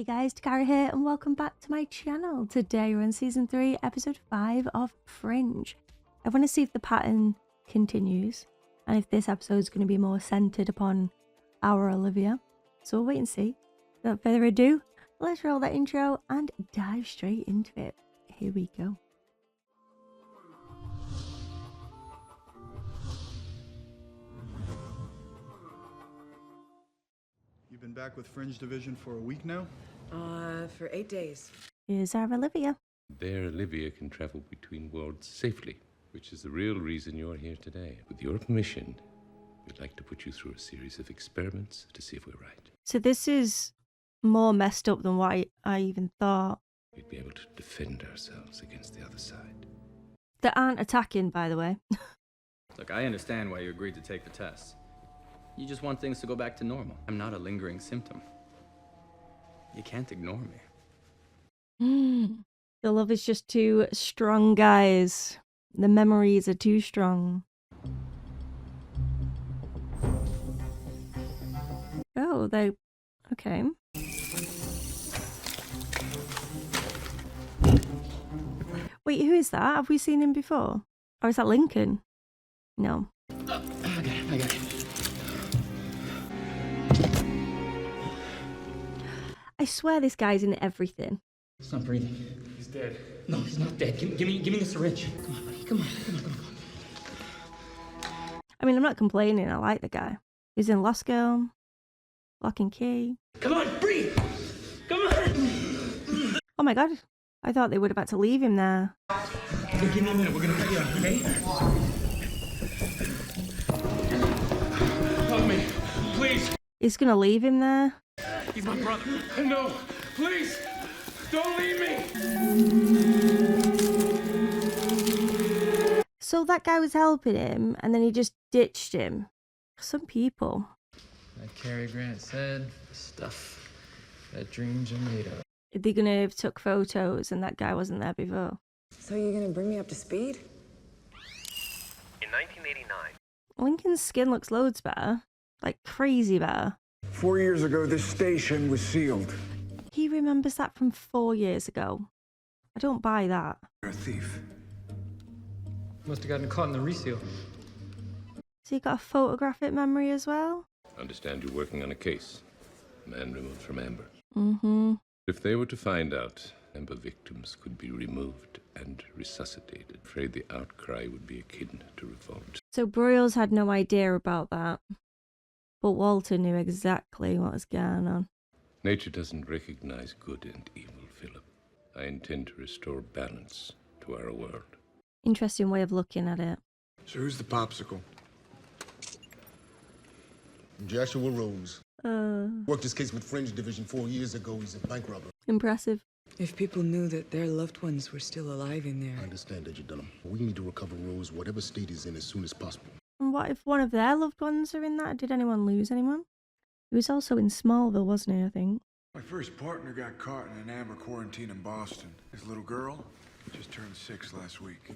Hey guys, Dakara here and welcome back to my channel. Today we're on season 3 episode 5 of Fringe. I want to see if the pattern continues and if this episode is going to be more centered upon our Olivia. So we'll wait and see. Without further ado, let's roll that intro and dive straight into it. Here we go. You've been back with Fringe Division for a week now? For 8 days. Here's our Olivia. There, Olivia can travel between worlds safely, which is the real reason you're here today. With your permission, we'd like to put you through a series of experiments to see if we're right. So this is more messed up than what I even thought. We'd be able to defend ourselves against the other side. They aren't attacking, by the way. Look, I understand why you agreed to take the test. You just want things to go back to normal. I'm not a lingering symptom. You can't ignore me. The love is just too strong, guys. The memories are too strong. Oh, they... Okay. Wait, who is that? Have we seen him before? Or is that Lincoln? No. I got it. I swear this guy's in everything. He's not breathing. He's dead. No, he's not dead. Give me the syringe. Come on, buddy. Come on. I mean, I'm not complaining. I like the guy. He's in Lost Girl, Lock and Key. Come on, breathe. Come on. Oh my god. I thought they would have had to leave him there. Hey, give me a minute. We're gonna cut you off, okay? Help me, please. He's gonna leave him there. He's my brother. No, please, don't leave me. So that guy was helping him, and then he just ditched him. Some people. Like Cary Grant said, the stuff that dreams are made of. They're gonna have took photos, and that guy wasn't there before. So you're gonna bring me up to speed? In 1989, Lincoln's skin looks loads better. Like, crazy better. 4 years ago, this station was sealed. He remembers that from 4 years ago. I don't buy that. You're a thief. Must have gotten caught in the reseal. So you got a photographic memory as well? Understand you're working on a case. Man removed from Amber. Mm-hmm. If they were to find out, Amber victims could be removed and resuscitated. Afraid the outcry would be akin to revolt. So Broyles had no idea about that. But Walter knew exactly what was going on. Nature doesn't recognize good and evil, Philip. I intend to restore balance to our world. Interesting way of looking at it. So who's the popsicle? Joshua Rose. Worked his case with Fringe Division 4 years ago. He's a bank robber. Impressive. If people knew that their loved ones were still alive in I there. understand that you done him. We need to recover Rose, whatever state he's in, as soon as possible. And what if one of their loved ones are in that? Did anyone lose anyone? He was also in Smallville, wasn't he, I think? My first partner got caught in an Amber quarantine in Boston. His little girl just turned 6 last week.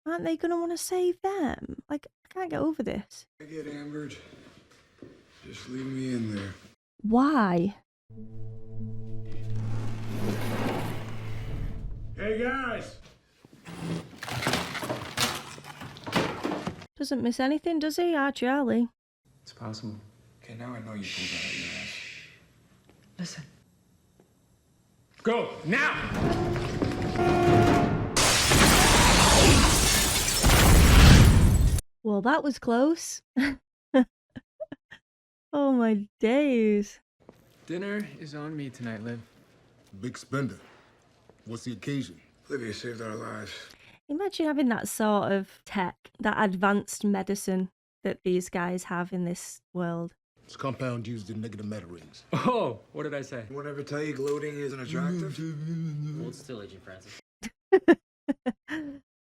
Aren't they going to want to save them? Like, I can't get over this. I get ambered. Just leave me in there. Why? Hey guys! Doesn't miss anything, does he? Ah, Charlie. It's possible. Okay, now I know you pulled out your ass. Listen. Go now. Well, that was close. Oh my days. Dinner is on me tonight, Liv. Big spender. What's the occasion? Olivia saved our lives. Imagine having that sort of tech, that advanced medicine that these guys have in this world. It's a compound used in negative matter rings. Oh, what did I say? Anyone ever tell you gloating isn't attractive? Hold still, Agent Francis.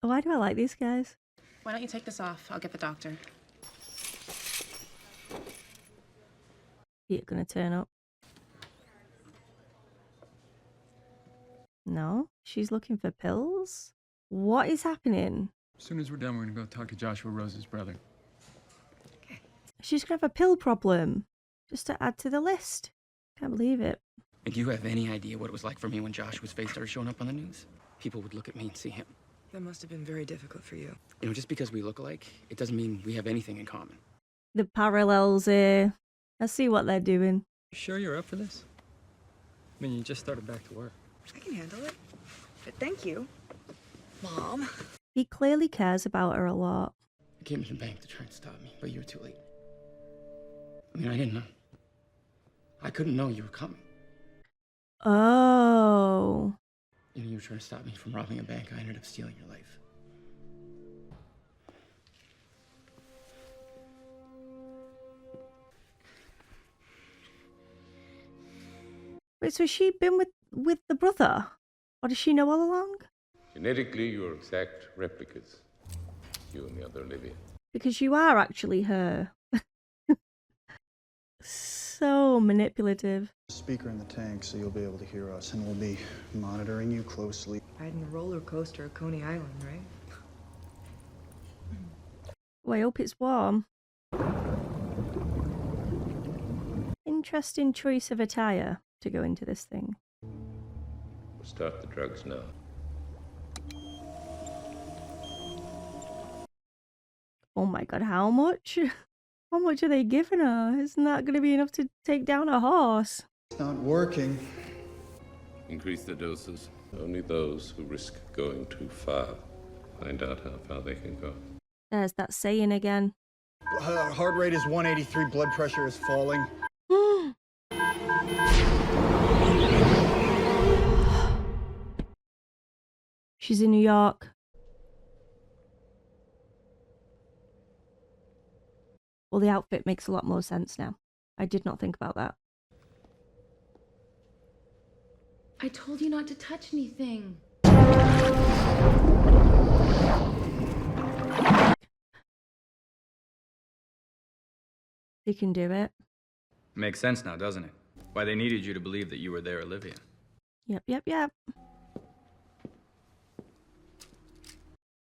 Why do I like these guys? Why don't you take this off? I'll get the doctor. You're gonna turn up. No? She's looking for pills? What is happening? As soon as we're done, we're gonna go talk to Joshua Rose's brother. She's gonna have a pill problem. Just to add to the list. Can't believe it. If you have any idea what it was like for me when Joshua's face started showing up on the news, people would look at me and see him. That must have been very difficult for you. You know, just because we look alike, it doesn't mean we have anything in common. The parallels here. I see what they're doing. You sure you're up for this? I mean, you just started back to work. I can handle it. But thank you, Mom. He clearly cares about her a lot. I came to the bank to try and stop me, but you were too late. I mean, I didn't know. I couldn't know you were coming. Oh. You know, you were trying to stop me from robbing a bank. I ended up stealing your life. Wait, so has she been with the brother? Or does she know all along? Genetically, you're exact replicas. You and the other Olivia. Because you are actually her. So manipulative. Speaker in the tank, so you'll be able to hear us, and we'll be monitoring you closely. Riding a roller coaster at Coney Island, right? Well, I hope it's warm. Interesting choice of attire to go into this thing. We'll start the drugs now. Oh my god, how much? How much are they giving her? Isn't that going to be enough to take down a horse? It's not working. Increase the doses. Only those who risk going too far find out how far they can go. There's that saying again. Heart rate is 183, blood pressure is falling. She's in New York. Well, the outfit makes a lot more sense now. I did not think about that. I told you not to touch anything. You can do it. Makes sense now, doesn't it? Why they needed you to believe that you were there, Olivia. Yep.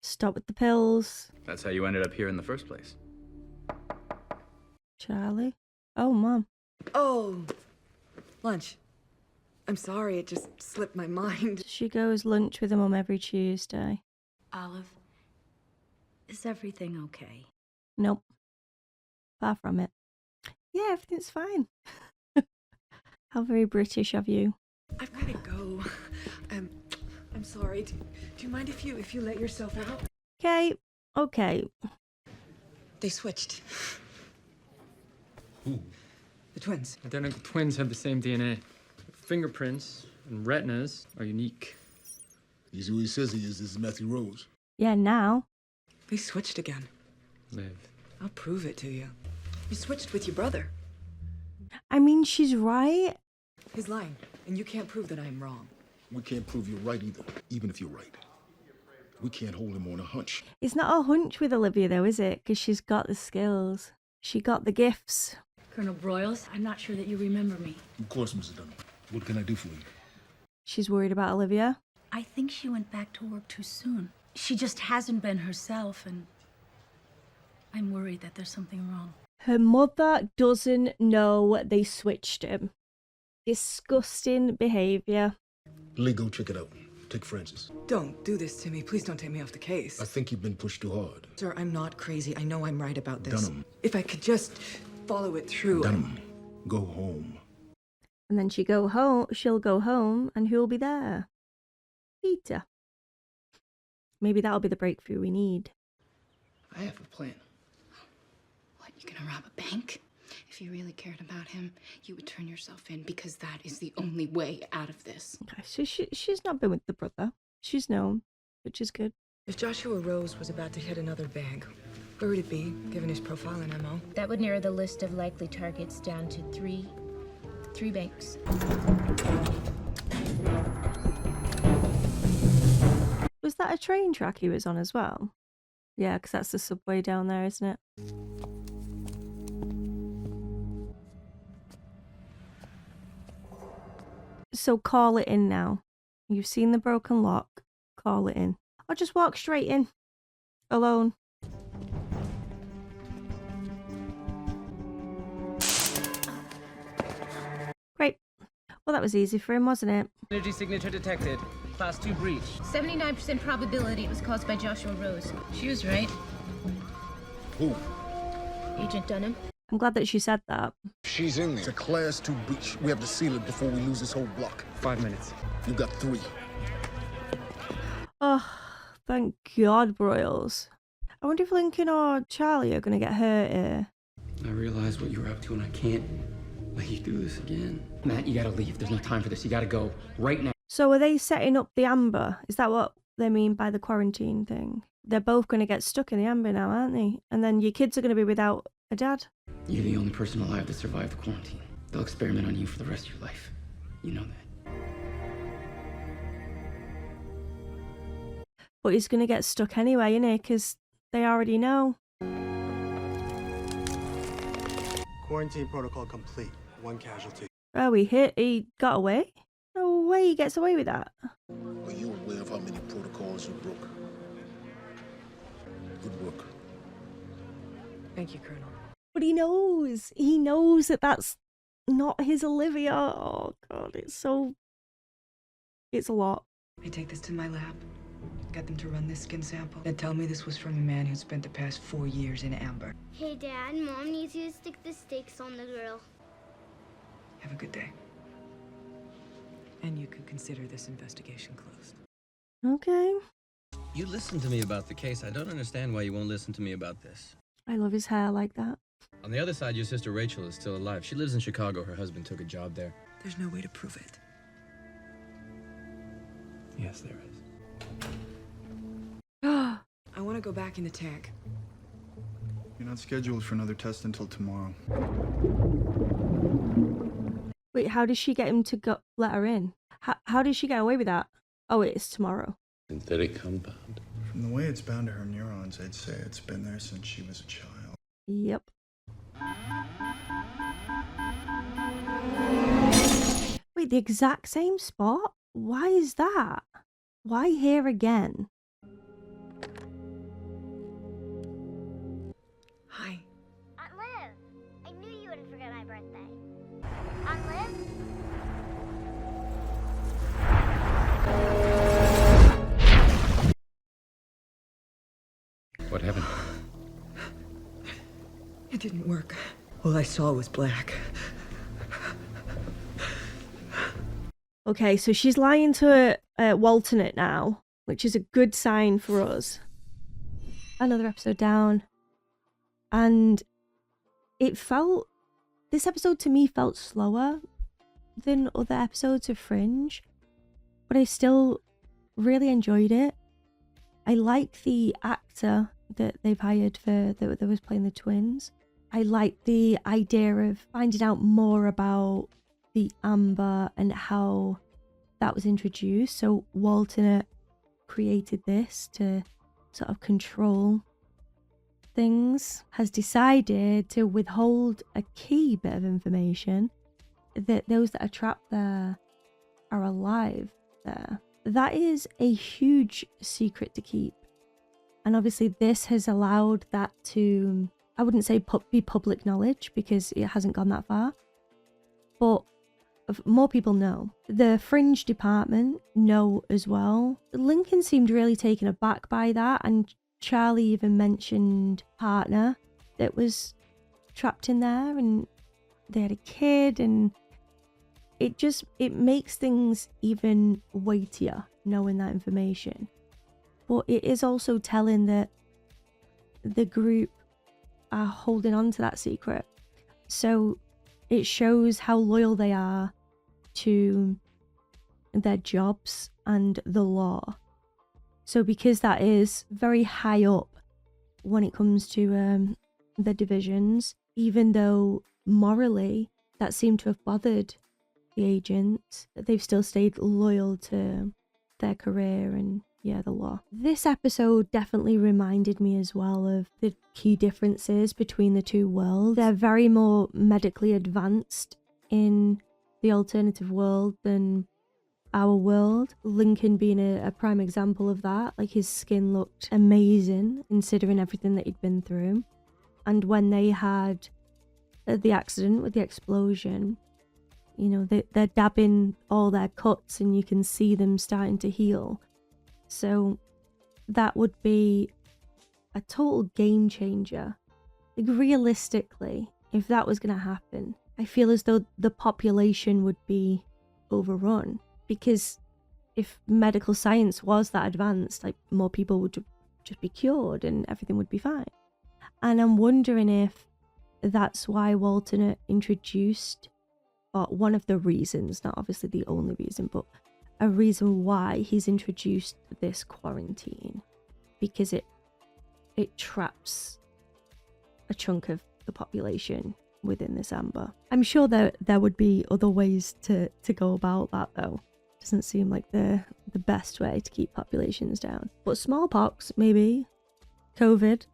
Stop with the pills. That's how you ended up here in the first place. Charlie? Oh, Mom. Oh, lunch. I'm sorry, it just slipped my mind. She goes lunch with her mum every Tuesday. Olive, is everything okay? Nope. Far from it. Yeah, everything's fine. How very British of you. I've got to go. I'm sorry. Do you mind if you let yourself out? Okay. They switched. Who? The twins. Identical twins have the same DNA. Fingerprints and retinas are unique. He's who he says he is. This is Matthew Rose. Yeah, now. They switched again. Liv. I'll prove it to you. You switched with your brother. I mean, she's right. He's lying, and you can't prove that I'm wrong. We can't prove you're right either, even if you're right. We can't hold him on a hunch. It's not a hunch with Olivia, though, is it? Because she's got the skills. She got the gifts. Colonel Broyles, I'm not sure that you remember me. Of course, Mrs. Dunham. What can I do for you? She's worried about Olivia. I think she went back to work too soon. She just hasn't been herself, and I'm worried that there's something wrong. Her mother doesn't know they switched him. Disgusting behaviour. Lee, go check it out. Take Francis. Don't do this to me. Please don't take me off the case. I think you've been pushed too hard. Sir, I'm not crazy. I know I'm right about this. Dunham. If I could just follow it through. Dunham, go home. And then she'll go home, and who'll be there? Peter. Maybe that'll be the breakthrough we need. I have a plan. What, you gonna rob a bank? If you really cared about him, you would turn yourself in, because that is the only way out of this. Okay, so she's not been with the brother. She's known, which is good. If Joshua Rose was about to hit another bank, where would it be, given his profile and MO? That would narrow the list of likely targets down to three banks. Was that a train track he was on as well? Yeah, because that's the subway down there, isn't it? So call it in now. You've seen the broken lock. Call it in. Or just walk straight in. Alone. Great. Well, that was easy for him, wasn't it? Energy signature detected. Class 2 breach. 79% probability it was caused by Joshua Rose. She was right. Who? Agent Dunham. I'm glad that she said that. She's in there. It's a Class 2 breach. We have to seal it before we lose this whole block. 5 minutes. You got 3. Oh, thank God, Broyles. I wonder if Lincoln or Charlie are going to get hurt here. I realize what you're up to, and I can't let you do this again. Matt, you gotta leave. There's no time for this. You gotta go right now. So are they setting up the amber? Is that what they mean by the quarantine thing? They're both going to get stuck in the amber now, aren't they? And then your kids are going to be without a dad. You're the only person alive that survived the quarantine. They'll experiment on you for the rest of your life. You know that. But he's going to get stuck anyway, isn't he? Because they already know. Quarantine protocol complete. 1 casualty. Oh, he got away? No way he gets away with that. Are you aware of how many protocols you broke? Good work. Thank you, Colonel. But he knows. He knows that that's not his Olivia. Oh, God, it's a lot. I take this to my lab, get them to run this skin sample, and tell me this was from a man who spent the past 4 years in amber. Hey, Dad, Mom needs you to stick the steaks on the grill. Have a good day. And you can consider this investigation closed. Okay. You listened to me about the case. I don't understand why you won't listen to me about this. I love his hair like that. On the other side, your sister Rachel is still alive. She lives in Chicago. Her husband took a job there. There's no way to prove it. Yes, there is. I want to go back in the tank. You're not scheduled for another test until tomorrow. Wait, how does she get him to let her in? How did she get away with that? Oh, it's tomorrow. Synthetic compound. From the way it's bound to her neurons, I'd say it's been there since she was a child. Yep. Wait, the exact same spot? Why is that? Why here again? Hi. Aunt Liv, I knew you wouldn't forget my birthday. Aunt Liv? What happened? It didn't work. All I saw was black. Okay, so she's lying to Walternate now, which is a good sign for us. Another episode down. And this episode to me felt slower than other episodes of Fringe, but I still really enjoyed it. I like the actor that they've hired that was playing the twins. I like the idea of finding out more about the amber and how that was introduced. So Walternate created this to sort of control things, has decided to withhold a key bit of information that those that are trapped there are alive there. That is a huge secret to keep. And obviously this has allowed that to, I wouldn't say be public knowledge because it hasn't gone that far, but more people know. The Fringe department know as well. Lincoln seemed really taken aback by that, and Charlie even mentioned partner that was trapped in there, and they had a kid, and it makes things even weightier knowing that information. But it is also telling that the group are holding on to that secret. So it shows how loyal they are to their jobs and the law. So because that is very high up when it comes to the divisions, even though morally that seemed to have bothered the agents, they've still stayed loyal to their career and the law. This episode definitely reminded me as well of the key differences between the two worlds. They're very more medically advanced in the alternative world than our world. Lincoln being a prime example of that. Like, his skin looked amazing considering everything that he'd been through. And when they had the accident with the explosion, You know, they're dabbing all their cuts and you can see them starting to heal. So that would be a total game changer. Like, realistically, if that was going to happen, I feel as though the population would be overrun, because if medical science was that advanced, like, more people would just be cured and everything would be fine. And I'm wondering if that's why Walton introduced, or one of the reasons, not obviously the only reason, but a reason why he's introduced this quarantine, because it traps a chunk of the population within this amber. I'm sure there would be other ways to go about that, though. Doesn't seem like the best way to keep populations down. But smallpox, maybe. COVID,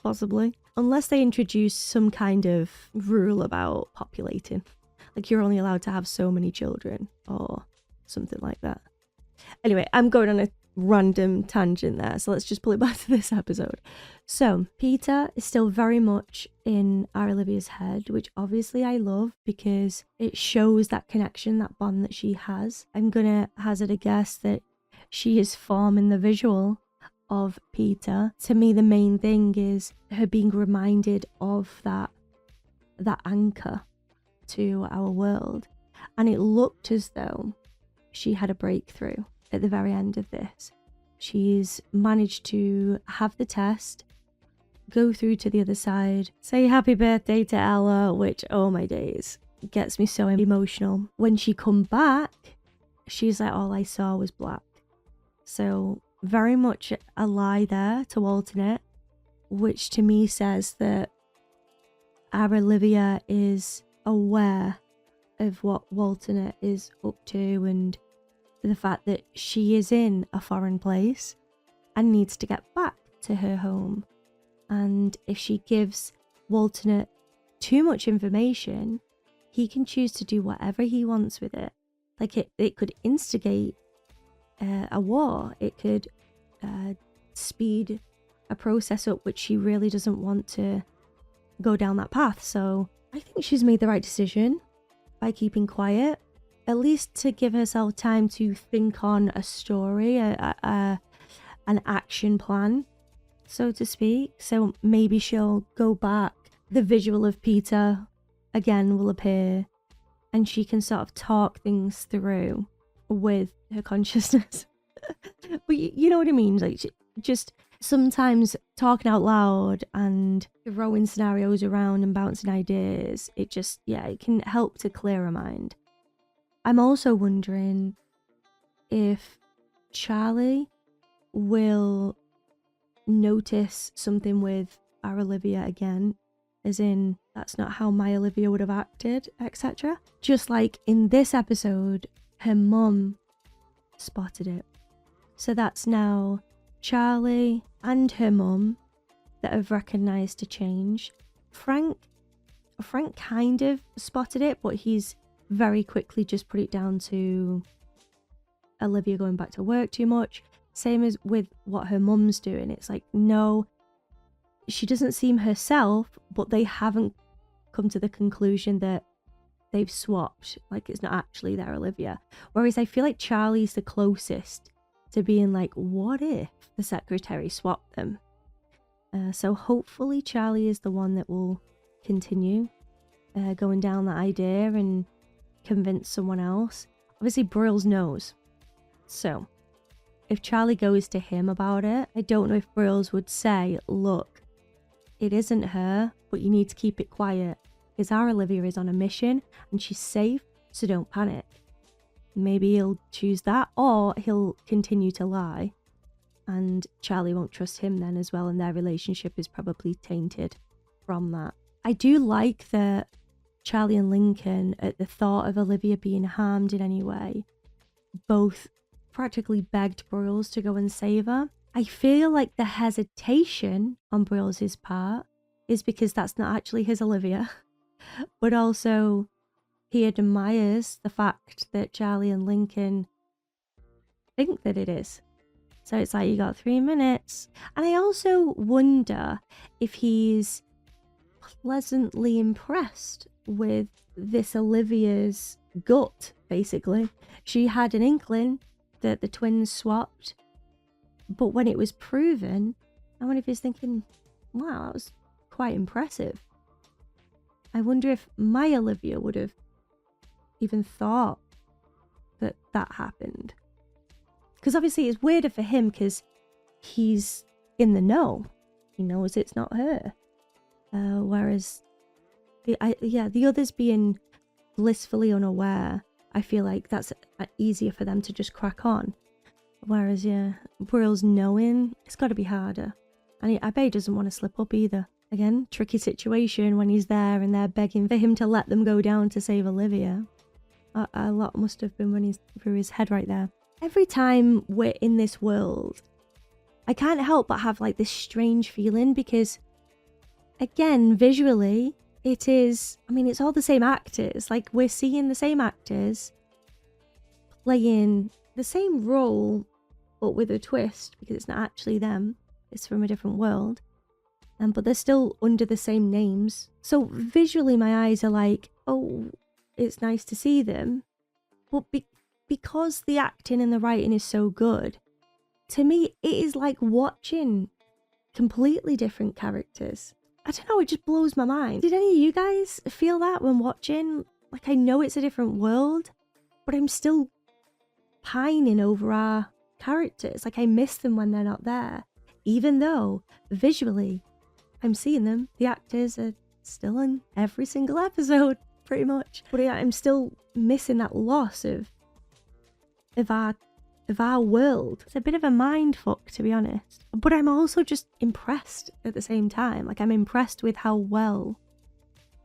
possibly. Unless they introduce some kind of rule about populating. Like, you're only allowed to have so many children or something like that. Anyway, I'm going on a random tangent there, so let's just pull it back to this episode. So Peter is still very much in Azraelia's head, which obviously I love because it shows that connection, that bond that she has. I'm gonna hazard a guess that she is forming the visual of Peter. To me, the main thing is her being reminded of that anchor to our world, and it looked as though she had a breakthrough at the very end of this. She's managed to have the test, go through to the other side, say happy birthday to Ella, which, oh my days, gets me so emotional. When she come back, she's like, all I saw was black. So very much a lie there to alternate, which to me says that Azraelia is aware of what Walton is up to, and the fact that she is in a foreign place and needs to get back to her home. And if she gives Walton too much information, he can choose to do whatever he wants with it. Like, it could instigate a war. It could speed a process up, which she really doesn't want to go down that path. So I think she's made the right decision by keeping quiet, at least to give herself time to think on a story, an action plan, so to speak. So maybe she'll go back. The visual of Peter again will appear, and she can sort of talk things through with her consciousness. But you know what I mean? Like, just sometimes talking out loud and throwing scenarios around and bouncing ideas, it can help to clear her mind. I'm also wondering if Charlie will notice something with our Olivia again, as in, that's not how my Olivia would have acted, etc. Just like in this episode, her mum spotted it. So that's now Charlie and her mum that have recognised a change. Frank kind of spotted it, but he's very quickly just put it down to Olivia going back to work too much. Same as with what her mum's doing. It's like, no, she doesn't seem herself, but they haven't come to the conclusion that they've swapped. Like, it's not actually their Olivia. Whereas I feel like Charlie's the closest to being like, what if the secretary swapped them? So hopefully Charlie is the one that will continue going down that idea and convince someone else. Obviously Brills knows. So if Charlie goes to him about it, I don't know if Brills would say, look, it isn't her, but you need to keep it quiet, because our Olivia is on a mission and she's safe, so don't panic. Maybe he'll choose that, or he'll continue to lie, and Charlie won't trust him then as well, and their relationship is probably tainted from that. I do like that Charlie and Lincoln, at the thought of Olivia being harmed in any way, both practically begged Broyles to go and save her. I feel like the hesitation on Broyles' part is because that's not actually his Olivia, but also he admires the fact that Charlie and Lincoln think that it is. So it's like, you got 3 minutes. And I also wonder if he's pleasantly impressed with this Olivia's gut, basically. She had an inkling that the twins swapped, but when it was proven, I wonder if he's thinking, wow, that was quite impressive. I wonder if my Olivia would have even thought that that happened. Because obviously it's weirder for him because he's in the know. He knows it's not her. Whereas, the others being blissfully unaware, I feel like that's easier for them to just crack on. Whereas, Brill's knowing, it's got to be harder. And I bet he doesn't want to slip up either. Again, tricky situation when he's there and they're begging for him to let them go down to save Olivia. A lot must have been running through his head right there. Every time we're in this world, I can't help but have like this strange feeling because, again, visually, it is, I mean, it's all the same actors. Like, we're seeing the same actors playing the same role, but with a twist because it's not actually them. It's from a different world. But they're still under the same names. So visually, my eyes are like, oh, it's nice to see them. But because the acting and the writing is so good, to me, it is like watching completely different characters. I don't know, it just blows my mind. Did any of you guys feel that when watching? Like, I know it's a different world, but I'm still pining over our characters. Like, I miss them when they're not there. Even though, visually, I'm seeing them. The actors are still in every single episode, pretty much. But I'm still missing that loss of our world. It's a bit of a mind fuck, to be honest. But I'm also just impressed at the same time. Like, I'm impressed with how well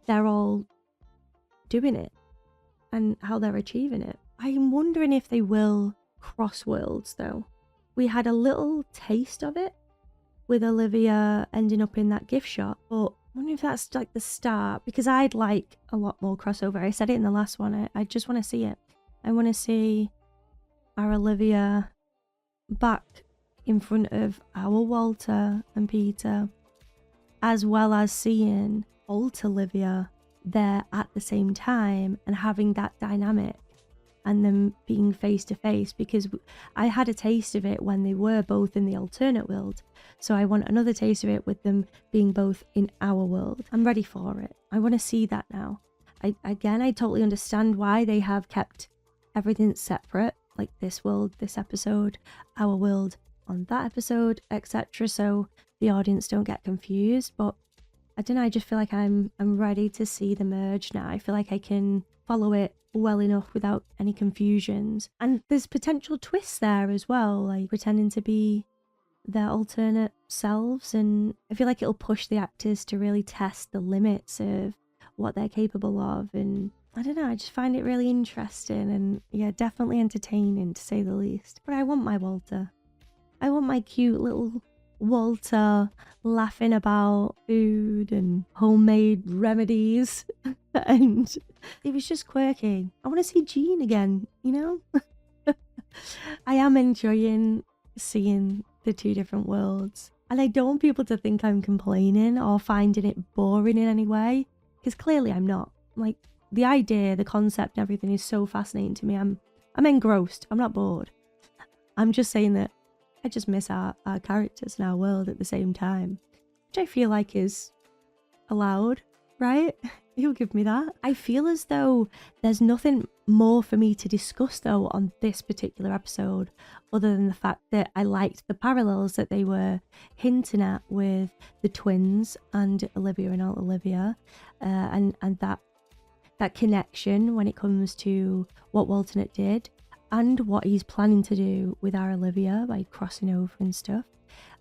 they're all doing it and how they're achieving it. I'm wondering if they will cross worlds, though. We had a little taste of it with Olivia ending up in that gift shop, but I wonder if that's like the start, because I'd like a lot more crossover. I said it in the last one. I just want to see it. I want to see our Olivia back in front of our Walter and Peter, as well as seeing old Olivia there at the same time and having that dynamic and them being face to face, because I had a taste of it when they were both in the alternate world. So I want another taste of it with them being both in our world. I'm ready for it. I want to see that now. I totally understand why they have kept everything separate, like this world, this episode, our world on that episode, etc. So the audience don't get confused. But I don't know, I just feel like I'm ready to see the merge now. I feel like I can follow it well enough without any confusions. And there's potential twists there as well, like pretending to be their alternate selves, and I feel like it'll push the actors to really test the limits of what they're capable of. And I don't know, I just find it really interesting and definitely entertaining, to say the least. But I want my Walter. I want my cute little Walter laughing about food and homemade remedies. And it was just quirky. I want to see Jean again, you know? I am enjoying seeing the two different worlds. And I don't want people to think I'm complaining or finding it boring in any way, because clearly I'm not. Like, the idea, the concept and everything is so fascinating to me. I'm engrossed. I'm not bored. I'm just saying that I just miss our characters and our world at the same time, which I feel like is allowed, right? You'll give me that. I feel as though there's nothing more for me to discuss, though, on this particular episode, other than the fact that I liked the parallels that they were hinting at with the twins and Olivia and Aunt Olivia, and that connection when it comes to what Walternate did and what he's planning to do with our Olivia by crossing over and stuff.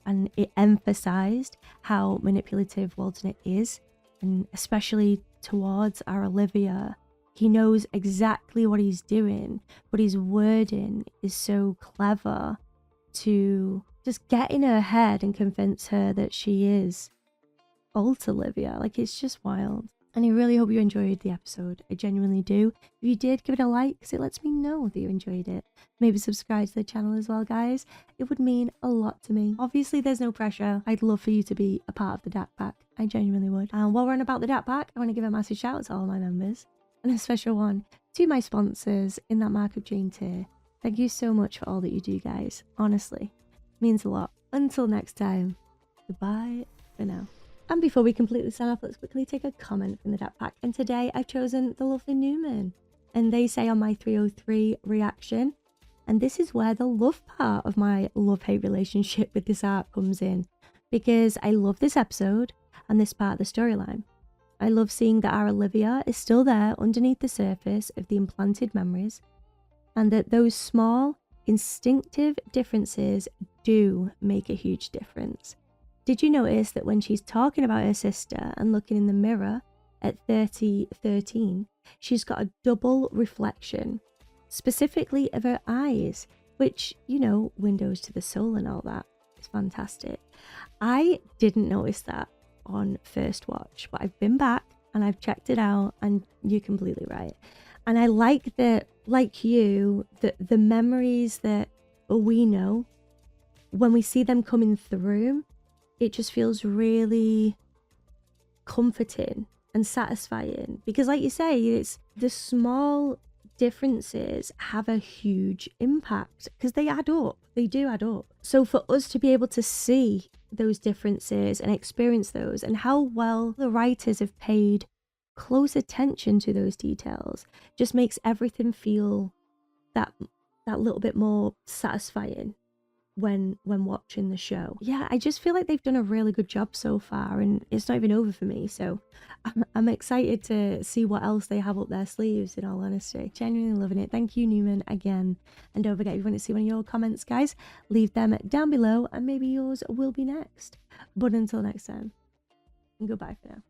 And it emphasized how manipulative Walternate is, and especially towards our Olivia. He knows exactly what he's doing, but his wording is so clever to just get in her head and convince her that she is old Olivia. Like, it's just wild. And I really hope you enjoyed the episode. I genuinely do. If you did, give it a like, because it lets me know that you enjoyed it. Maybe subscribe to the channel as well, guys. It would mean a lot to me. Obviously, there's no pressure. I'd love for you to be a part of the DAC Pack. I genuinely would. And while we're on about the DAC Pack, I want to give a massive shout out to all my members. And a special one to my sponsors in that Mark of Jane tier. Thank you so much for all that you do, guys. Honestly, it means a lot. Until next time, goodbye for now. And before we completely sign off, let's quickly take a comment from the deck pack. And today I've chosen the lovely Newman. And they say on my 303 reaction, and this is where the love part of my love-hate relationship with this art comes in. Because I love this episode and this part of the storyline. I love seeing that our Olivia is still there underneath the surface of the implanted memories, and that those small, instinctive differences do make a huge difference. Did you notice that when she's talking about her sister and looking in the mirror at 3013, she's got a double reflection, specifically of her eyes, which, you know, windows to the soul and all that. It's fantastic. I didn't notice that on first watch, but I've been back and I've checked it out, and you're completely right. And I like that, like you, the memories that we know, when we see them coming through, it just feels really comforting and satisfying. Because like you say, it's the small differences have a huge impact because they add up. They do add up. So for us to be able to see those differences and experience those, and how well the writers have paid close attention to those details, just makes everything feel that little bit more satisfying when watching the show. Yeah, I just feel like they've done a really good job so far, and it's not even over for me, so I'm excited to see what else they have up their sleeves, in all honesty. Genuinely loving it. Thank you, Newman, again. And don't forget, if you want to see one of your comments, guys, leave them down below and maybe yours will be next. But until next time, goodbye for now.